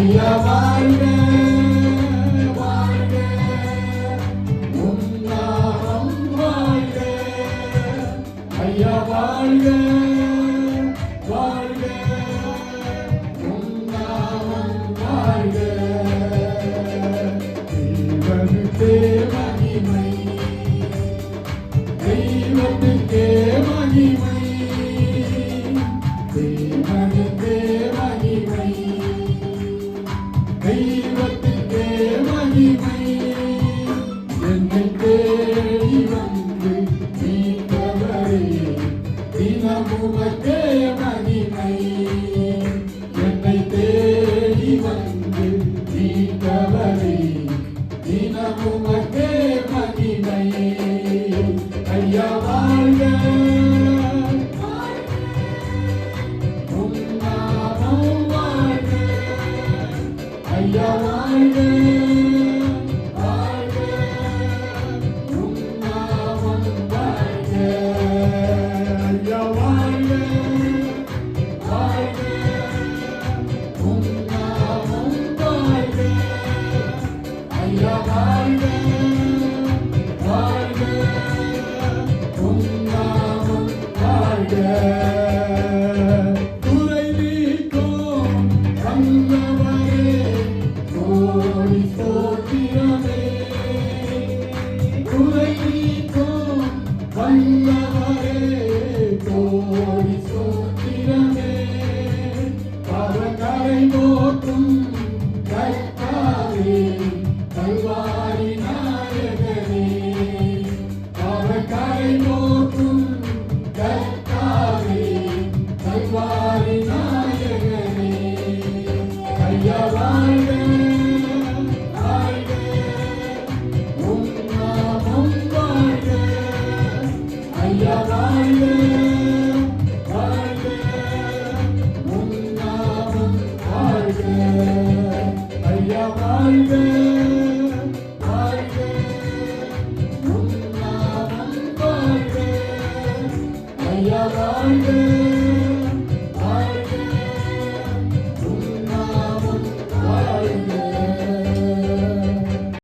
ஐயா வாழ்க வாழ்க, உம் நாமம் வாழ்க. ஐயா வாழ்க வாழ்க, உம் நாமம் வாழ்க. தெய்வத்துக்கே மகிமை, தெய்வத்துக்கே மகிமை, தெய்வத்துக்கே மகிமை, தெய்வத்துக்கே மகிமை. என்னை தேடி வந்து மீட்டவரே, தினமுமக்கே மகிமை. என்னை தேடி வந்து மீட்டவரே, தினமுமக்கே மகிமை. ஐயா வாழ்க உம் நாமம் வாழ்க. ஐயா வாழ்க வாழ்க, உம் நாமம் வாழ்க. ஐயா வாழ்க வாழ்க, உம் நாமம் வாழ்க. ஐயா வாழ்க வாழ்க, உம் நாமம் வாழ்க. குறை நீக்கும் வல்லவரே, கோடி ஸ்தோத்திரமே. குறை நீக்கும் வல்லவரே, கோடி ஸ்தோத்திரமே. பாவக்கரை நோக்கும் கர்த்தாவே, கல்வாரி நாயகனே. பாவக்கரை நோக்கும் கர்த்தாவே, கல்வாரி நாயகனே. ஐயா வாழ்க வாழ்க, உம் நாமம் வாழ்க. ஐயா வாழ்க வாழ்க, உம் நாமம் வாழ்க. ஐயா வாழ்க வாழ்க, உம் நாமம் வாழ்க. ஐயா வாழ்க